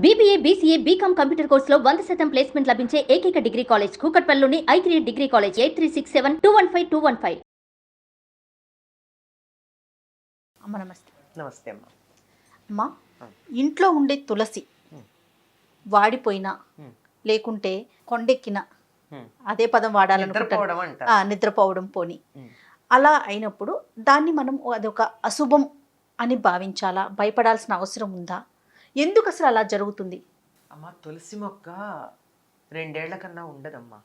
BBA, BCA, BCom computer కోర్సులో 100% placement లభించే ఏకైక డిగ్రీ కాలేజ్ కూకట్పల్లిలోని i3 డిగ్రీ కాలేజ్ 8367215215. అమ్మ నమస్తే. నమస్తే అమ్మ. అమ్మ, ఇంట్లో ఉండే తులసి వాడిపోయినా లేకుంటే కొండెక్కిన అదే పదం వాడాలనుకుంటా, నిద్రపోవడం పోని అలా అయినప్పుడు దాన్ని మనం అదొక అశుభం అని భావించాలా? భయపడాల్సిన అవసరం ఉందా? ఎందుకు అసలు అలా జరుగుతుంది? అమ్మ, తులసి మొక్క 2 ఏళ్ల కన్నా ఉండదమ్మా,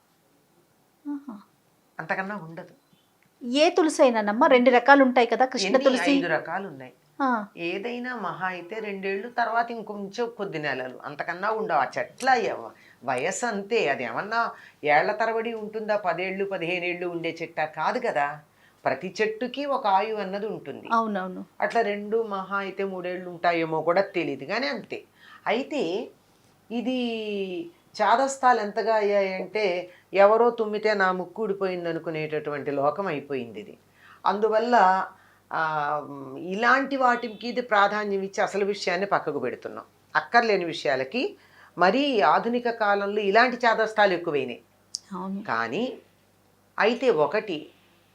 అంతకన్నా ఉండదు. ఏ తులసి అయినానమ్మా? 2 రకాలు ఉంటాయి కదా, కృష్ణ తులసి 5 రకాలు ఉన్నాయి. ఏదైనా మహా అయితే 2 ఏళ్ళు, తర్వాత ఇంకొంచెం కొద్ది నెలలు, అంతకన్నా ఉండవు. ఆ చెట్ల వయస్సు అంతే. అది ఏమన్నా ఏళ్ల తరబడి ఉంటుందా? 10 ఏళ్ళు 15 ఏళ్ళు ఉండే చెట్ట కాదు కదా. ప్రతి చెట్టుకి ఒక ఆయువు అన్నది ఉంటుంది. అవునవును. అట్లా 2 మహా అయితే 3 ఏళ్ళు ఉంటాయేమో కూడా తెలియదు, కానీ అంతే. అయితే ఇది చాదస్తాలు ఎంతగా అయ్యాయంటే ఎవరో తుమ్మితే నా ముక్కు ఊడిపోయింది అనుకునేటటువంటి లోకం అయిపోయింది ఇది. అందువల్ల ఇలాంటి వాటికి ఇది ప్రాధాన్యం ఇచ్చి అసలు విషయాన్ని పక్కకు పెడుతున్నాం. అక్కర్లేని విషయాలకి మరీ ఆధునిక కాలంలో ఇలాంటి చాదస్తాలు ఎక్కువైనాయి. కానీ అయితే ఒకటి,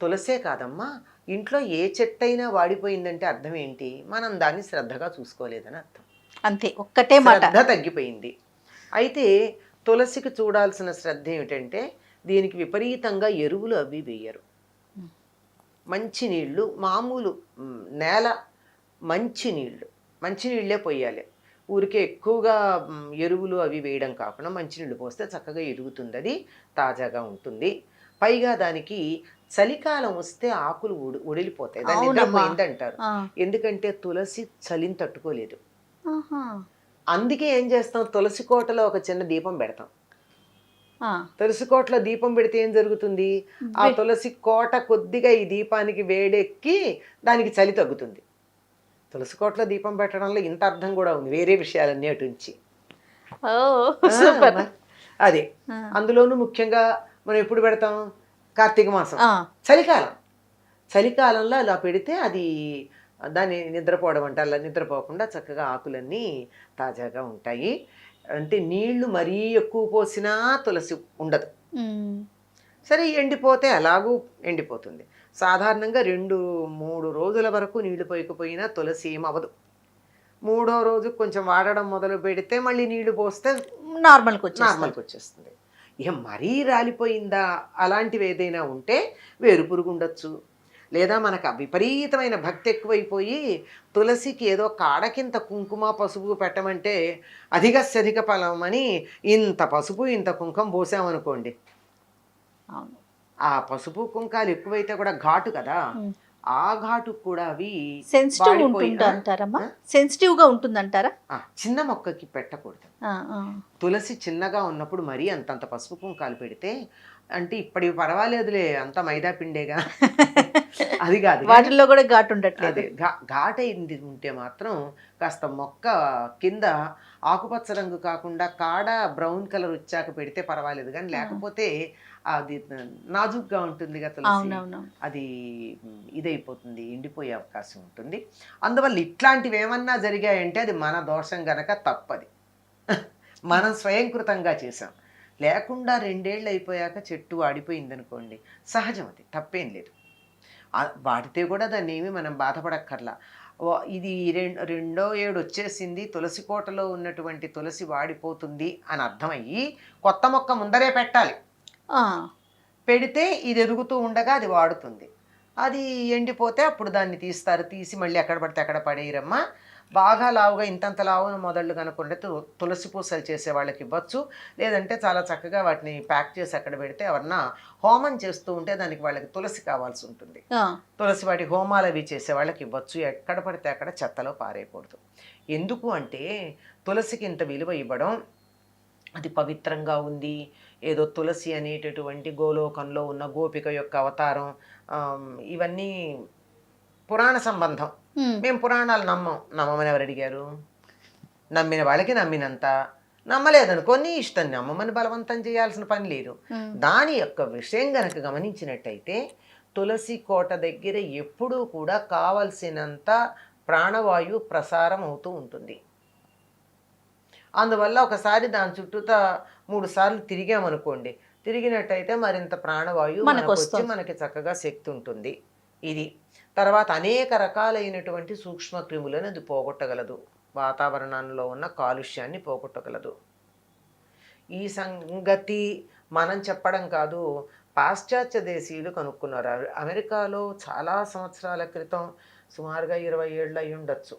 తులసే కాదమ్మా, ఇంట్లో ఏ చెట్టైనా వాడిపోయిందంటే అర్థం ఏంటి? మనం దాన్ని శ్రద్ధగా చూసుకోలేదని అర్థం. అంతే, ఒక్కటే మాట. శ్రద్ధ తగ్గిపోయింది. అయితే తులసికి చూడాల్సిన శ్రద్ధ ఏమిటంటే దీనికి విపరీతంగా ఎరువులు అవి వేయరు. మంచినీళ్ళు, మామూలు నేల మంచినీళ్ళే పోయాలి. ఊరికే ఎక్కువగా ఎరువులు అవి వేయడం కాకుండా మంచినీళ్ళు పోస్తే చక్కగా ఎరుగుతుంది, అది తాజాగా ఉంటుంది. పైగా దానికి చలికాలం వస్తే ఆకులు ఉడిలిపోతాయి, దాన్ని నిద్రపోయింది అంటారు. ఎందుకంటే తులసి చలిని తట్టుకోలేదు. అందుకే ఏం చేస్తాం, తులసి కోటలో ఒక చిన్న దీపం పెడతాం. తులసి కోటలో దీపం పెడితే ఏం జరుగుతుంది? ఆ తులసి కోట కొద్దిగా ఈ దీపానికి వేడెక్కి దానికి చలి తగ్గుతుంది. తులసి కోటలో దీపం పెట్టడంలో ఇంత అర్థం కూడా ఉంది, వేరే విషయాలన్నీ అటుంచి. అదే, అందులోనూ ముఖ్యంగా మనం ఎప్పుడు పెడతాం? కార్తీక మాసం, చలికాలంలో అలా పెడితే అది దాన్ని నిద్రపోవడం అంటే అలా నిద్రపోకుండా చక్కగా ఆకులన్నీ తాజాగా ఉంటాయి. అంటే నీళ్లు మరీ ఎక్కువ పోసినా తులసి ఉండదు. సరే, ఎండిపోతే అలాగూ ఎండిపోతుంది. సాధారణంగా 2-3 రోజుల వరకు నీళ్లు పోయకపోయినా తులసి ఏమవ్వదు. 3వ రోజు కొంచెం వాడడం మొదలు పెడితే మళ్ళీ నీళ్లు పోస్తే నార్మల్కి వచ్చేస్తుంది. ఇక మరీ రాలిపోయిందా అలాంటివి ఏదైనా ఉంటే వేరు పురుగు ఉండొచ్చు. లేదా మనకు విపరీతమైన భక్తి ఎక్కువైపోయి తులసికి ఏదో కాడకింత కుంకుమ పసుపు పెట్టమంటే అధిక ఫలం అని ఇంత పసుపు ఇంత కుంకుమ పోసామనుకోండి, ఆ పసుపు కుంకాలు ఎక్కువైతే కూడా ఘాటు కదా, ఆ ఘాటు కూడా అవి సెన్సిటివ్గా ఉంటుందంటారా? చిన్న మొక్కకి పెట్టకూడదు. తులసి చిన్నగా ఉన్నప్పుడు మరీ అంతంత పసుపు కుంకాలు పెడితే, అంటే ఇప్పటివి పర్వాలేదులే, అంత మైదా పిండేగా, అది కాదు, వాటిల్లో కూడా ఘాటు ఉండట్లేదు. ఘాటు అయింది ఉంటే మాత్రం కాస్త మొక్క కింద ఆకుపచ్చ రంగు కాకుండా కాడ బ్రౌన్ కలర్ వచ్చాక పెడితే పర్వాలేదు, కానీ లేకపోతే అది నాజుగ్గా ఉంటుంది కదా తులసి, అది ఇదైపోతుంది, ఎండిపోయే అవకాశం ఉంటుంది. అందువల్ల ఇట్లాంటివి ఏమన్నా జరిగాయంటే అది మన దోషం గనక తప్పది, మనం స్వయంకృతంగా చేసాం. లేకుండా 2 ఏళ్ళు అయిపోయాక చెట్టు వాడిపోయిందనుకోండి, సహజం, అది తప్పేం లేదు. వాడితే కూడా దాన్ని ఏమి మనం బాధపడక్కర్లా. ఇది 2వ ఏడు వచ్చేసింది, తులసి కోటలో ఉన్నటువంటి తులసి వాడిపోతుంది అని అర్థమయ్యి కొత్త మొక్క ముందరే పెట్టాలి. పెడితే ఇది ఎదుగుతూ ఉండగా అది వాడుతుంది. అది ఎండిపోతే అప్పుడు దాన్ని తీసి మళ్ళీ ఎక్కడ పడితే అక్కడ పడేయరమ్మా. బాగా లావుగా ఇంతంత లావున మొదళ్ళు కనుకుంటే తులసి పూసలు చేసే వాళ్ళకి ఇవ్వచ్చు. లేదంటే చాలా చక్కగా వాటిని ప్యాక్ చేసి అక్కడ పెడితే ఎవరన్నా హోమం చేస్తూ ఉంటే దానికి వాళ్ళకి తులసి కావాల్సి ఉంటుంది, తులసి వాటి హోమాలు అవి చేసే వాళ్ళకి ఇవ్వచ్చు. ఎక్కడ పడితే అక్కడ చెత్తలో పారేయకూడదు. ఎందుకు అంటే తులసికి ఇంత విలువ ఇవ్వడం, అది పవిత్రంగా ఉంది, ఏదో తులసి అనేటటువంటి గోలోకంలో ఉన్న గోపిక యొక్క అవతారం, ఇవన్నీ పురాణ సంబంధం. మేము పురాణాలు నమ్మమని ఎవరు అడిగారు? నమ్మిన వాళ్ళకి నమ్మినంత, నమ్మలేదనుకోని ఇష్టం, నమ్మమని బలవంతం చేయాల్సిన పని లేదు. దాని యొక్క విషయం గనక గమనించినట్టయితే తులసి కోట దగ్గర ఎప్పుడూ కూడా కావలసినంత ప్రాణవాయువు ప్రసారం అవుతూ ఉంటుంది. అందువల్ల ఒకసారి దాని చుట్టూతా 3 సార్లు తిరిగామనుకోండి, తిరిగినట్టయితే మరింత ప్రాణవాయువు మనకు మనకు వచ్చి వస్తుంది. మనకి చక్కగా శక్తి ఉంటుంది. ఇది తర్వాత అనేక రకాలైనటువంటి సూక్ష్మ క్రిములను అది పోగొట్టగలదు. వాతావరణంలో ఉన్న కాలుష్యాన్ని పోగొట్టగలదు. ఈ సంగతి మనం చెప్పడం కాదు, పాశ్చాత్య దేశీయులు కనుక్కున్నారు. అమెరికాలో చాలా సంవత్సరాల క్రితం, సుమారుగా 20 ఏళ్ళు అయి ఉండొచ్చు,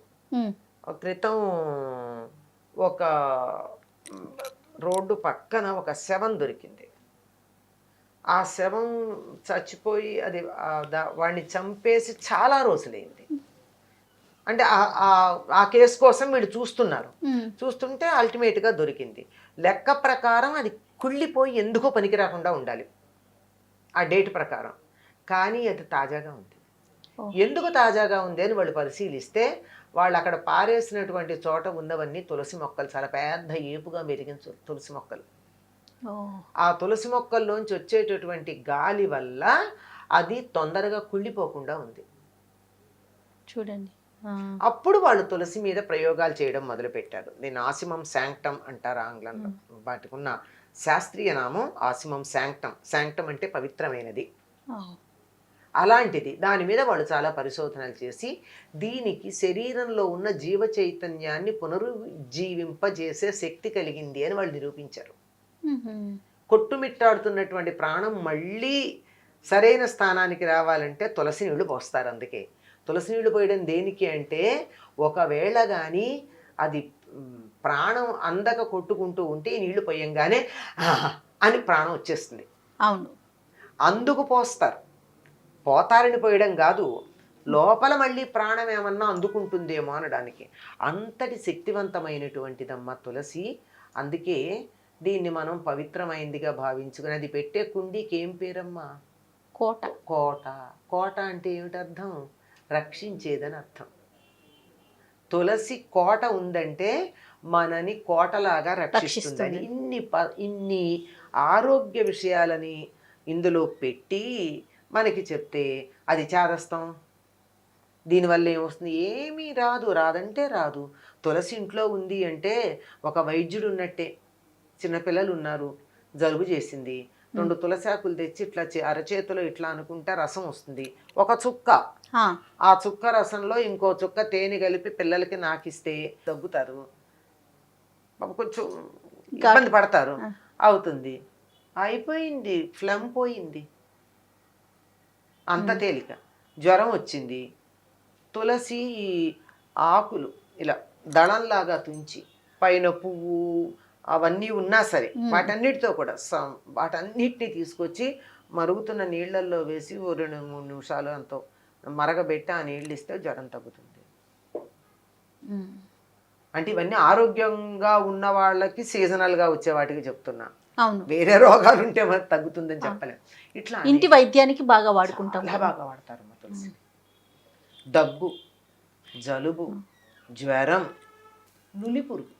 క్రితం ఒక రోడ్డు పక్కన ఒక శవం దొరికింది. ఆ శవం చచ్చిపోయి అది వాడిని చంపేసి చాలా రోజులైంది. అంటే ఆ కేసు కోసం వీళ్ళు చూస్తున్నారు. చూస్తుంటే అల్టిమేట్గా దొరికింది. లెక్క ప్రకారం అది కుళ్ళిపోయి ఎందుకో పనికి రాకుండా ఉండాలి ఆ డేట్ ప్రకారం, కానీ అది తాజాగా ఉంది. ఎందుకు తాజాగా ఉంది అని వాళ్ళు పరిశీలిస్తే, వాళ్ళు అక్కడ పారేసినటువంటి చోట ఉన్నవన్నీ తులసి మొక్కలు, చాలా పెద్ద ఏపుగా మెరిగిన తులసి మొక్కలు. ఆ తులసి మొక్కల్లోంచి వచ్చేటటువంటి గాలి వల్ల అది తొందరగా కుళ్ళిపోకుండా ఉంది. చూడండి. అప్పుడు వాళ్ళు తులసి మీద ప్రయోగాలు చేయడం మొదలుపెట్టారు. దీన్ని ఆసిమం శాంక్టమ్ అంటారు ఆంగ్లంలో. వాటికి ఉన్న శాస్త్రీయ నామం ఆసిమం శాంక్టమ్. శాంక్టమ్ అంటే పవిత్రమైనది. అలాంటిది దాని మీద వాళ్ళు చాలా పరిశోధనలు చేసి దీనికి శరీరంలో ఉన్న జీవ చైతన్యాన్ని పునరుజ్జీవింపజేసే శక్తి కలిగింది అని వాళ్ళు నిరూపించారు. కొట్టుమిట్టాడుతున్నటువంటి ప్రాణం మళ్ళీ సరైన స్థానానికి రావాలంటే తులసి నీళ్లు పోస్తారు. అందుకే తులసి నీళ్లు పోయడం దేనికి అంటే, ఒకవేళ కానీ అది ప్రాణం అందక కొట్టుకుంటూ ఉంటే ఈ నీళ్లు పోయంగానే అని ప్రాణం వచ్చేస్తుంది. అవును, అందుకు పోస్తారు. పోతారని పోయడం కాదు, లోపల మళ్ళీ ప్రాణం ఏమన్నా అందుకుంటుందేమో అనడానికి. అంతటి శక్తివంతమైనటువంటిదమ్మ తులసి. అందుకే దీన్ని మనం పవిత్రమైందిగా భావించుకుని, అది పెట్టే కుండీకి ఏం పేరమ్మా? కోట. కోట. కోట అంటే ఏమిటి అర్థం? రక్షించేదని అర్థం. తులసి కోట ఉందంటే మనని కోటలాగా రక్షిస్తుందని. ఇన్ని ఆరోగ్య విషయాలని ఇందులో పెట్టి మనకి చెప్తే అది చేదస్తాం. దీనివల్ల ఏమొస్తుంది? ఏమీ రాదు. రాదంటే రాదు. తులసి ఇంట్లో ఉంది అంటే ఒక వైద్యుడు ఉన్నట్టే. చిన్నపిల్లలు ఉన్నారు, జలుబు చేసింది, 2 తులసాకులు తెచ్చి ఇట్లా అరచేతిలో ఇట్లా అనుకుంటే రసం వస్తుంది. ఒక చుక్క, ఆ చుక్క రసంలో ఇంకో చుక్క తేనె కలిపి పిల్లలకి నాకిస్తే దగ్గుతారు, కొంచెం ఇబ్బంది పడతారు, అవుతుంది, అయిపోయింది, ఫ్లమ్ పోయింది. అంత తేలిక. జ్వరం వచ్చింది, తులసి ఆకులు ఇలా దళంలాగా తుంచి పైన పువ్వు అవన్నీ ఉన్నా సరే వాటన్నిటితో కూడా వాటన్నిటిని తీసుకొచ్చి మరుగుతున్న నీళ్ళల్లో వేసి 2-3 నిమిషాలు అంతో మరగబెట్టి ఆ నీళ్ళు ఇస్తే జ్వరం తగ్గుతుంది. అంటే ఇవన్నీ ఆరోగ్యంగా ఉన్న వాళ్ళకి సీజనల్గా వచ్చే వాటికి చెప్తున్నా. వేరే రోగాలు ఉంటే మరి తగ్గుతుందని చెప్పలేం. ఇట్లా ఇంటి వైద్యానికి బాగా వాడుకుంటాం. బాగా వాడతారు మా తులసి. దగ్గు, జలుబు, జ్వరం, నులిపురుగు,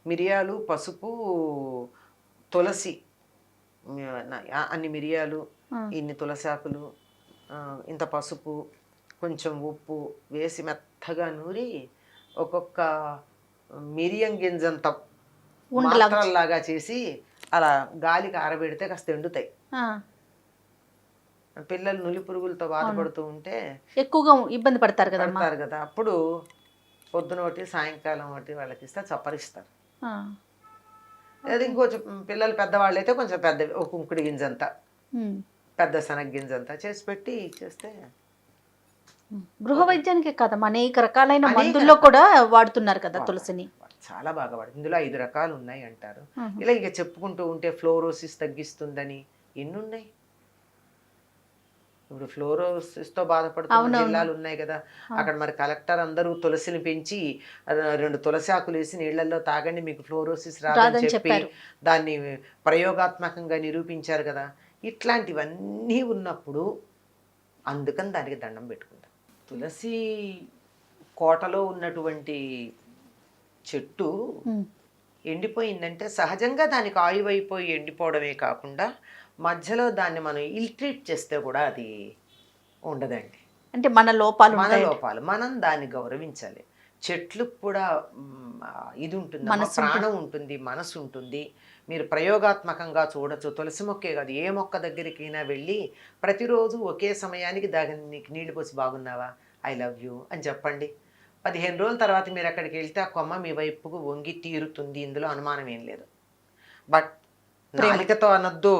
మిరియాలు, పసుపు, తులసి, అన్ని మిరియాలు, ఇన్ని తులసాకులు, ఇంత పసుపు, కొంచెం ఉప్పు వేసి మెత్తగా నూరి ఒక్కొక్క మిరియం గింజంత మాత్రల్లాగా చేసి అలా గాలికి ఆరబెడితే కాస్త ఎండుతాయి. పిల్లలు నులి పురుగులతో బాధపడుతూ ఉంటే ఎక్కువగా ఇబ్బంది పడతారు కదా, అప్పుడు పొద్దున ఒకటి సాయంకాలం ఒకటి వాళ్ళకి ఇస్తే చప్పరిస్తారు. అది ఇంకొంచెం పిల్లలు పెద్దవాళ్ళు అయితే కొంచెం పెద్ద ఒక కుంకుడి గింజంతా, పెద్ద శనగ గింజంతా చేసి పెట్టి చేస్తే గృహ వైద్యానికే కాదమ్మా, అనేక రకాలైన మందుల్లో కూడా వాడుతున్నారు కదా తులసిని. చాలా బాగా వాడుతుంది. ఇందులో 5 రకాలు ఉన్నాయి అంటారు. ఇలా ఇక చెప్పుకుంటూ ఉంటే ఫ్లోరోసిస్ తగ్గిస్తుందని ఎన్ని ఉన్నాయి. ఇప్పుడు ఫ్లోరోసిస్ తో బాధపడుతున్న జిల్లాలు ఉన్నాయి కదా, అక్కడ మరి కలెక్టర్ అందరూ తులసిని పెంచి 2 తులసి ఆకులు వేసి నీళ్లలో తాగండి మీకు ఫ్లోరోసిస్ రాదని చెప్పి దాన్ని ప్రయోగాత్మకంగా నిరూపించారు కదా. ఇట్లాంటివన్నీ ఉన్నప్పుడు అందుకని దానికి దండం పెట్టుకుంటాం. తులసి కోటలో ఉన్నటువంటి చెట్టు ఎండిపోయిందంటే సహజంగా దానికి ఆయువైపోయి ఎండిపోవడమే కాకుండా మధ్యలో దాన్ని మనం ఇల్ట్రీట్ చేస్తే కూడా అది ఉండదండి. అంటే మన లోపాలు మనం దాన్ని గౌరవించాలి. చెట్లకు కూడా ఇది ఉంటుంది, మనసు ప్రాణం ఉంటుంది, మనసు ఉంటుంది. మీరు ప్రయోగాత్మకంగా చూడొచ్చు. తులసి మొక్కే కాదు, ఏ మొక్క దగ్గరికైనా వెళ్ళి ప్రతిరోజు ఒకే సమయానికి దానికి నీళ్లు పోసి బాగున్నావా, ఐ లవ్ యూ అని చెప్పండి. 15 రోజుల తర్వాత మీరు అక్కడికి వెళ్తే ఆ కొమ్మ మీ వైపుకు వంగి తీరుతుంది, ఇందులో అనుమానం ఏం లేదు. బట్ నాలికతో అనొద్దు,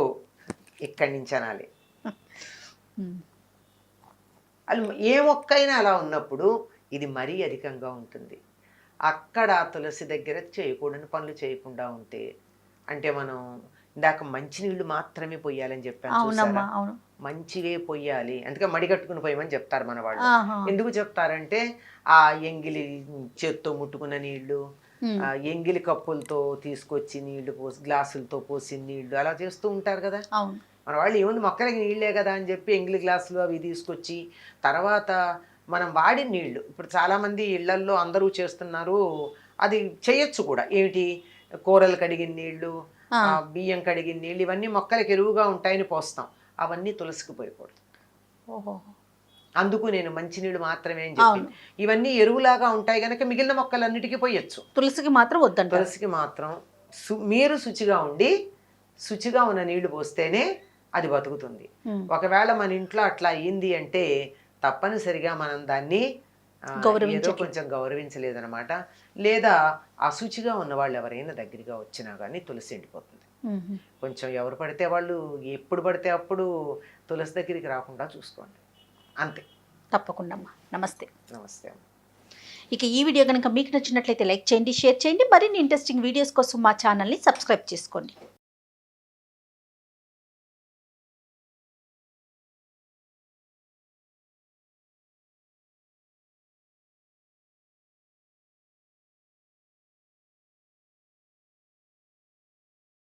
ఇక్కడి నుంచి అనాలి. అది ఏ మొక్క అయినా అలా ఉన్నప్పుడు ఇది మరీ అధికంగా ఉంటుంది. అక్కడ తులసి దగ్గర చేయకూడని పనులు చేయకుండా ఉంటే, అంటే మనం ఇందాక మంచినీళ్ళు మాత్రమే పొయ్యాలని చెప్పాను చూసారా, మంచివే పొయ్యాలి. అందుకే మడిగట్టుకుని పోయమని చెప్తారు మన వాళ్ళు. ఎందుకు చెప్తారంటే ఆ ఎంగిలి చేత్తో ముట్టుకున్న నీళ్లు, ఎంగిలి కప్పులతో తీసుకొచ్చి నీళ్లు పోసి, గ్లాసులతో పోసి నీళ్లు అలా చేస్తూ ఉంటారు కదా మన వాళ్ళు. ఏముంది మొక్కలకి నీళ్ళే కదా అని చెప్పి ఎంగిలి గ్లాసులు అవి తీసుకొచ్చి, తర్వాత మనం వాడిన నీళ్లు ఇప్పుడు చాలామంది ఇళ్లల్లో అందరూ చేస్తున్నారు, అది చేయొచ్చు కూడా. ఏమిటి, కూరలు కడిగిన నీళ్లు, బియ్యం కడిగిన నీళ్ళు, ఇవన్నీ మొక్కలకి ఎరువుగా ఉంటాయని పోస్తాం. అవన్నీ తులసికి పోయకూడదు. అందుకు నేను మంచినీళ్ళు మాత్రమే అని చెప్పి, ఇవన్నీ ఎరువులాగా ఉంటాయి కనుక మిగిలిన మొక్కలన్నిటికీ పోయొచ్చు, తులసికి మాత్రం వద్దంట. తులసికి మాత్రం మీరు శుచిగా ఉండి శుచిగా ఉన్న నీళ్లు పోస్తేనే అది బతుకుతుంది. ఒకవేళ మన ఇంట్లో అట్లా అయ్యింది అంటే తప్పనిసరిగా మనం దాన్ని ఏదో కొంచెం గౌరవించలేదన్నమాట. లేదా అశుచిగా ఉన్న వాళ్ళు ఎవరైనా దగ్గరగా వచ్చినా కానీ తులసి ఎండిపోతుంది. కొంచెం ఎవరు పడితే వాళ్ళు ఎప్పుడు పడితే అప్పుడు తులసి దగ్గరికి రాకుండా చూసుకోండి, అంతే. తప్పకుండా అమ్మా. నమస్తే. నమస్తే. ఇక ఈ వీడియో కనుక మీకు నచ్చినట్లయితే లైక్ చేయండి, షేర్ చేయండి. మరిన్ని ఇంట్రెస్టింగ్ వీడియోస్ కోసం మా ఛానల్ని సబ్స్క్రైబ్ చేసుకోండి.